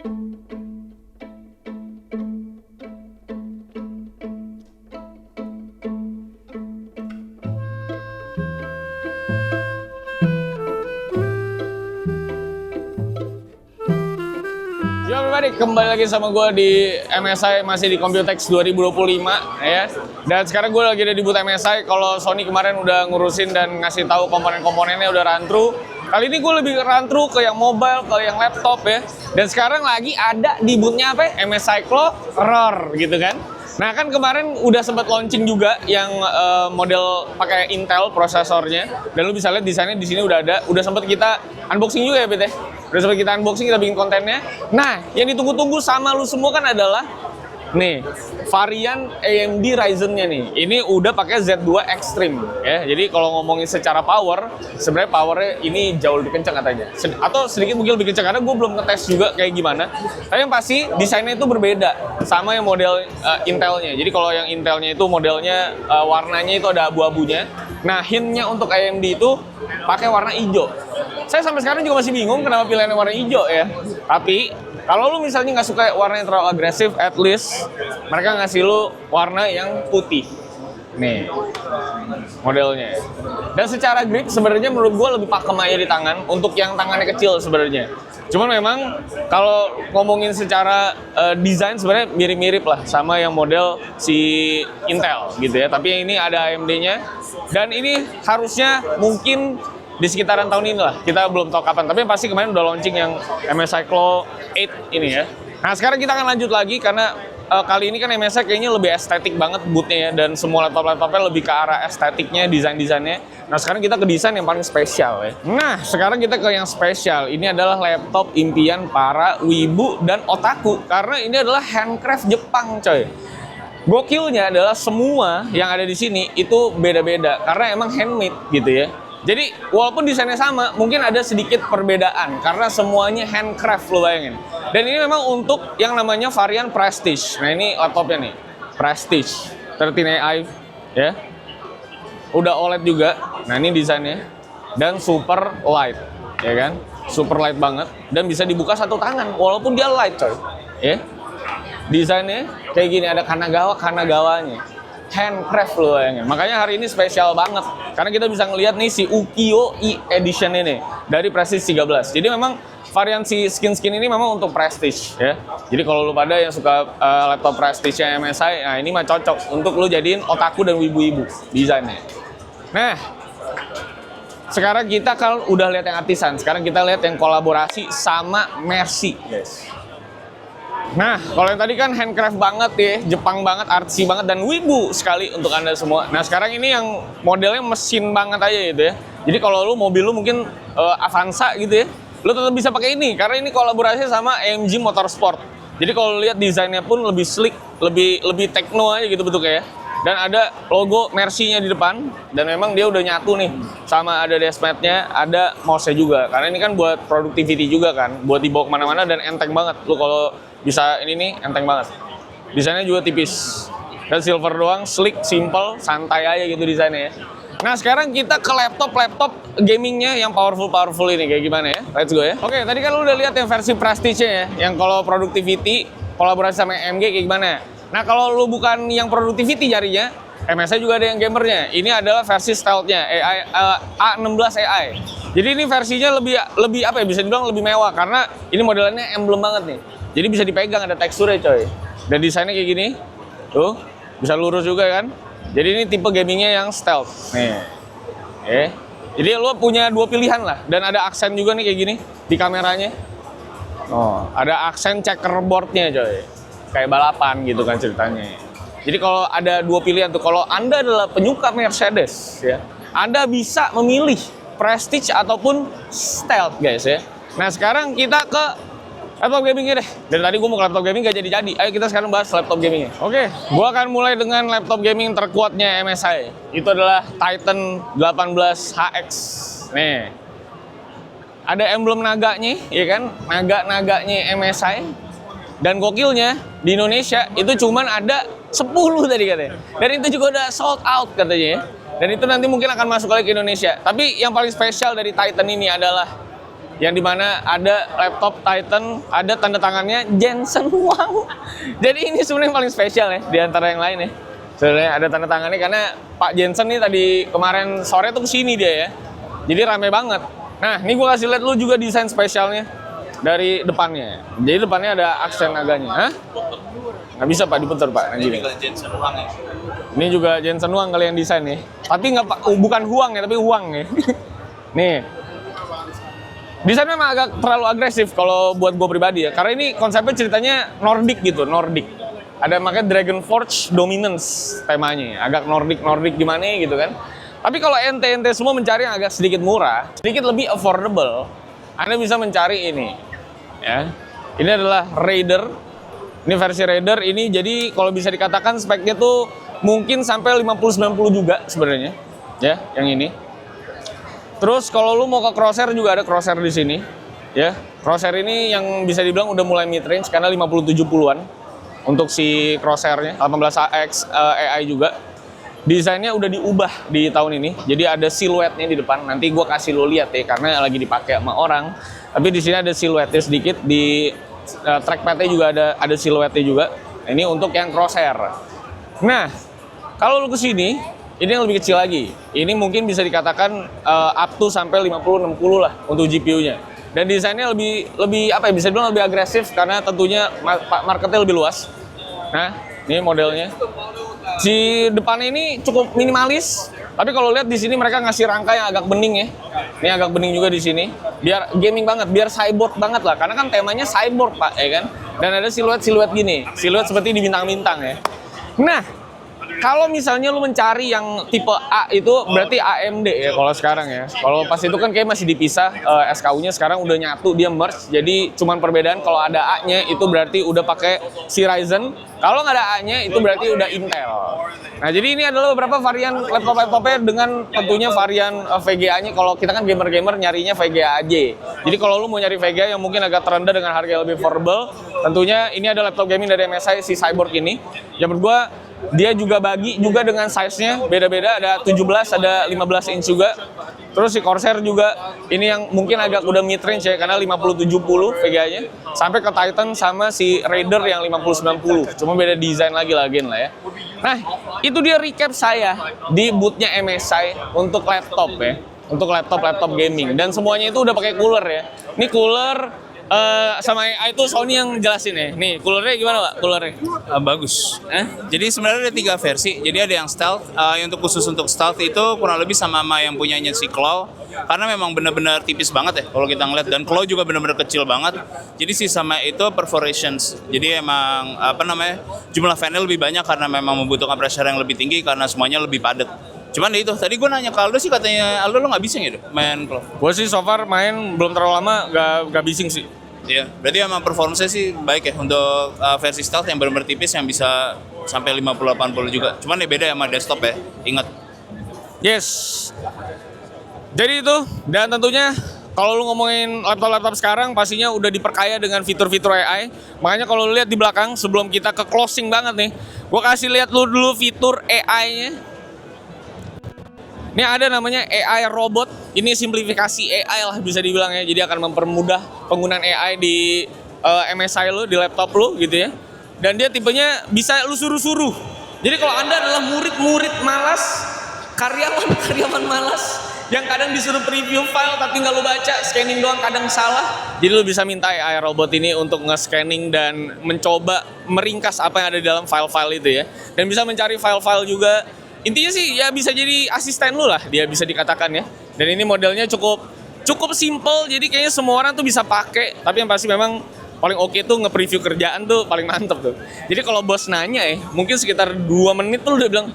Yo everybody, kembali lagi sama gue di MSI, masih di Computex 2025 ya. Dan sekarang gue lagi ada di booth MSI. Kalau Sony kemarin udah ngurusin dan ngasih tahu komponen-komponennya udah run through. Kali ini gue lebih run through ke yang mobile, ke yang laptop ya. Dan sekarang lagi ada di boothnya apa ya? MSI Roar gitu kan. Nah kan kemarin udah sempat launching juga yang model pakai Intel prosesornya, dan lu bisa lihat desainnya di sini udah ada, udah sempat kita unboxing juga ya Bet ya. Udah sempat kita unboxing, kita bikin kontennya. Nah yang ditunggu-tunggu sama lu semua kan adalah nih varian AMD Ryzen-nya nih. Ini udah pakai Z2 Extreme ya. Jadi kalau ngomongin secara power, sebenarnya powernya ini jauh lebih kencang katanya. Atau sedikit mungkin lebih kencang karena gue belum ngetes juga kayak gimana. Tapi yang pasti desainnya itu berbeda sama yang model Intelnya. Jadi kalau yang Intelnya itu modelnya warnanya itu ada abu-abunya. Nah hintnya untuk AMD itu pakai warna hijau. Saya sampai sekarang juga masih bingung kenapa pilihannya warna hijau ya. Tapi kalau lu misalnya nggak suka warna yang terlalu agresif, at least mereka ngasih lu warna yang putih. Nih, modelnya. Dan secara grip sebenarnya menurut gua lebih pakem aja di tangan untuk yang tangannya kecil sebenarnya. Cuman memang kalau ngomongin secara desain sebenarnya mirip-mirip lah sama yang model si Intel gitu ya. Tapi ini ada AMD-nya dan ini harusnya mungkin di sekitaran tahun ini lah, kita belum tahu kapan. Tapi pasti kemarin udah launching yang MSI Claw 8 ini ya. Nah sekarang kita akan lanjut lagi karena kali ini kan MSI kayaknya lebih estetik banget bootnya ya. Dan semua laptop-laptopnya lebih ke arah estetiknya, desain-desainnya. Nah sekarang kita ke desain yang paling spesial ya. Nah sekarang kita ke yang spesial. Ini adalah laptop impian para wibu dan otaku. Karena ini adalah handcraft Jepang coy. Gokilnya adalah semua yang ada di sini itu beda-beda. Karena emang handmade gitu ya. Jadi walaupun desainnya sama, mungkin ada sedikit perbedaan karena semuanya handcraft lo bayangin. Dan ini memang untuk yang namanya varian Prestige. Nah ini laptopnya nih, Prestige 13 AI ya. Udah OLED juga. Nah ini desainnya dan super light, ya kan? Super light banget dan bisa dibuka satu tangan walaupun dia light coy. Ya. Desainnya kayak gini, ada kanagawanya. Handcraft loh ya. Makanya hari ini spesial banget karena kita bisa ngelihat nih si Ukiyo E Edition ini dari Prestige 13. Jadi memang varian si skin ini memang untuk Prestige ya. Jadi kalau lu pada yang suka laptop Prestige-nya MSI, nah ini mah cocok untuk lu jadiin otaku dan wibu-wibu desainnya. Nah, sekarang kita kalau udah lihat yang artisan, sekarang kita lihat yang kolaborasi sama Mercy, guys. Nah, kalau yang tadi kan handcraft banget ya, Jepang banget, artsy banget, dan wibu sekali untuk Anda semua. Nah, sekarang ini yang modelnya mesin banget aja gitu ya. Jadi kalau lu mobil lu mungkin Avanza gitu ya, lu tetap bisa pakai ini karena ini kolaborasi sama AMG Motorsport. Jadi kalau lihat desainnya pun lebih sleek, lebih techno aja gitu bentuknya ya. Dan ada logo Mercy-nya di depan dan memang dia udah nyatu nih sama ada dashmat-nya, ada mouse-nya juga. Karena ini kan buat productivity juga kan, buat dibawa kemana-mana dan enteng banget. Lu kalau bisa ini nih enteng banget. Desainnya juga tipis dan silver doang, sleek, simple, santai aja gitu desainnya ya. Nah sekarang kita ke laptop gamingnya yang powerful ini kayak gimana ya. Let's go ya. Oke, tadi kan lu udah lihat yang versi Prestige ya, yang kalau productivity kolaborasi sama AMG kayak gimana. Nah kalau lu bukan yang productivity jarinya, MSI juga ada yang gamernya. Ini adalah versi stealth-nya A16 AI. Jadi ini versinya lebih apa ya, bisa dibilang lebih mewah karena ini modelannya emblem banget nih. Jadi bisa dipegang, ada teksturnya coy. Dan desainnya kayak gini. Tuh, bisa lurus juga kan. Jadi ini tipe gamingnya yang stealth. Nih. Jadi lo punya dua pilihan lah. Dan ada aksen juga nih kayak gini di kameranya. Oh, ada aksen checkerboardnya coy. Kayak balapan gitu kan ceritanya. Jadi kalau ada dua pilihan tuh, kalau Anda adalah penyuka Mercedes ya, Anda bisa memilih Prestige ataupun Stealth guys ya. Nah sekarang kita ke laptop gamingnya deh. Dari tadi gue mau ke laptop gaming gak jadi-jadi. Ayo kita sekarang bahas laptop gamingnya. Oke, gue akan mulai dengan laptop gaming terkuatnya MSI. Itu adalah Titan 18HX. Nih, ada emblem naganya, ya kan? Naga-naganya MSI. Dan gokilnya di Indonesia itu cuman ada 10 tadi katanya. Dan itu juga udah sold out katanya ya. Dan itu nanti mungkin akan masuk lagi ke Indonesia. Tapi yang paling spesial dari Titan ini adalah yang dimana ada laptop Titan, ada tanda tangannya Jensen Huang. Jadi ini sebenarnya paling spesial ya di antara yang lain ya. Sebenarnya ada tanda tangannya karena Pak Jensen nih tadi kemarin sore tuh kesini dia ya. Jadi rame banget. Nah, ini gue kasih lihat lu juga desain spesialnya dari depannya. Jadi depannya ada aksen naganya. Hah? Nggak bisa Pak diputar Pak. Ini juga Jensen Huang ya. Ini juga Jensen Huang kali yang desain nih. Tapi nggak bukan Huang ya, tapi Huang ya. Nih. Desainnya memang agak terlalu agresif kalau buat gue pribadi ya. Karena ini konsepnya ceritanya Nordic gitu, Nordic. Ada makanya Dragon Forge Dominance temanya. Agak Nordic gimana gitu kan. Tapi kalau ente semua mencari yang agak sedikit murah, sedikit lebih affordable, Anda bisa mencari ini. Ya. Ini adalah Raider. Ini versi Raider ini jadi kalau bisa dikatakan speknya tuh mungkin sampai 50-90 juga sebenarnya. Ya, yang ini. Terus kalau lu mau ke crosshair juga ada crosshair di sini. Ya, crosshair ini yang bisa dibilang udah mulai mid range karena 50-70-an untuk si crosshairnya, 18AX AI juga. Desainnya udah diubah di tahun ini. Jadi ada siluetnya di depan. Nanti gua kasih lo lihat ya karena lagi dipakai sama orang. Tapi di sini ada siluetnya sedikit di trackpad-nya juga ada siluetnya juga. Ini untuk yang crosshair. Nah, kalau lu kesini, ini yang lebih kecil lagi. Ini mungkin bisa dikatakan up to sampai 50-60 lah untuk GPU-nya. Dan desainnya lebih apa ya? Bisa dibilang lebih agresif karena tentunya marketnya lebih luas. Nah, ini modelnya. Si depannya ini cukup minimalis. Tapi kalau lihat di sini mereka ngasih rangka yang agak bening ya. Ini agak bening juga di sini. Biar gaming banget, biar cyborg banget lah. Karena kan temanya cyborg Pak, ya kan. Dan ada siluet-siluet gini, siluet seperti di bintang-bintang ya. Nah, kalau misalnya lu mencari yang tipe A itu berarti AMD ya kalau sekarang ya. Kalau pas itu kan kayak masih dipisah SKU-nya, sekarang udah nyatu, dia merge. Jadi cuman perbedaan kalau ada A-nya itu berarti udah pakai si Ryzen. Kalau nggak ada A-nya itu berarti udah Intel. Nah, jadi ini adalah beberapa varian laptop-laptopnya dengan tentunya varian VGA-nya. Kalau kita kan gamer-gamer nyarinya VGA aja. Jadi kalau lu mau nyari VGA yang mungkin agak terendah dengan harga yang lebih affordable, tentunya ini ada laptop gaming dari MSI si Cyborg ini. Yang menurut gua dia juga bagi juga dengan size-nya beda-beda, ada 17, ada 15 inch juga. Terus si Corsair juga ini yang mungkin agak udah mid range ya karena 50-70 VGA-nya sampai ke Titan sama si Raider yang 50-90. Cuma beda desain lagi lah ya. Nah, itu dia recap saya di booth-nya MSI untuk laptop ya. Untuk laptop gaming dan semuanya itu udah pakai cooler ya. Ini cooler sama AI itu Sony yang jelasin ya. Nih, coolernya gimana Pak? Coolernya? Bagus. Jadi sebenarnya ada 3 versi. Jadi ada yang stealth. Yang khusus untuk stealth itu kurang lebih sama yang punyanya si Claw. Karena memang benar-benar tipis banget ya kalau kita ngeliat. Dan Claw juga benar-benar kecil banget. Jadi si sama itu perforations. Jadi emang jumlah fan-nya lebih banyak karena memang membutuhkan pressure yang lebih tinggi karena semuanya lebih padat. Cuman itu, tadi gue nanya ke Aldo sih katanya Aldo lo nggak bising gitu main Claw? Gue sih so far main belum terlalu lama, gak bising sih. Iya, berarti emang performanya sih baik ya untuk versi stealth yang benar-benar tipis yang bisa sampai 50-80 juga. Cuman ya beda sama desktop ya, ingat. Yes. Jadi itu, dan tentunya kalau lu ngomongin laptop-laptop sekarang pastinya udah diperkaya dengan fitur-fitur AI. Makanya kalau lu lihat di belakang sebelum kita ke closing banget nih, gua kasih lihat lu dulu fitur AI-nya. Ini ada namanya AI robot. Ini simplifikasi AI lah bisa dibilang ya. Jadi akan mempermudah penggunaan AI di MSI lu, di laptop lu gitu ya. Dan dia tipenya bisa lu suruh-suruh. Jadi kalau Anda adalah murid-murid malas, karyawan malas yang kadang disuruh preview file tapi nggak lu baca, scanning doang kadang salah. Jadi lu bisa minta AI robot ini untuk nge-scanning dan mencoba meringkas apa yang ada di dalam file-file itu ya. Dan bisa mencari file-file juga. Intinya sih ya bisa jadi asisten lu lah, dia bisa dikatakan ya. Dan ini modelnya cukup simple, jadi kayaknya semua orang tuh bisa pakai. Tapi yang pasti memang paling oke tuh nge-preview kerjaan tuh paling mantep tuh. Jadi kalau bos nanya ya, mungkin sekitar 2 menit tuh lu udah bilang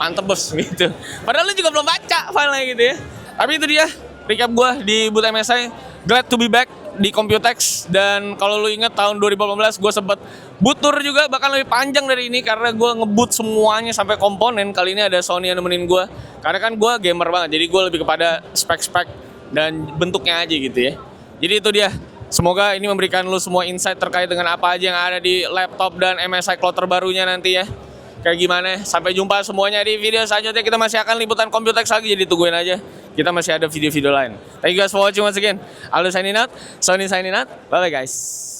mantep bos gitu. Padahal lu juga belum baca filenya gitu ya. Tapi itu dia recap gua di booth MSI. Glad to be back di Computex. Dan kalau lu inget tahun 2018 gue sempet boot tour juga, bahkan lebih panjang dari ini karena gue nge-boot semuanya sampai komponen. Kali ini ada Sony yang nemenin gue karena kan gue gamer banget, jadi gue lebih kepada spek-spek dan bentuknya aja gitu ya. Jadi itu dia, semoga ini memberikan lu semua insight terkait dengan apa aja yang ada di laptop dan MSI Cloud terbarunya nanti ya. Kayak gimana, sampai jumpa semuanya di video selanjutnya. Kita masih akan liputan Computex lagi, jadi tungguin aja. kita masih ada video-video lain. Thank you guys for watching once again. Aldo signing out, Sony signing out. Bye bye guys.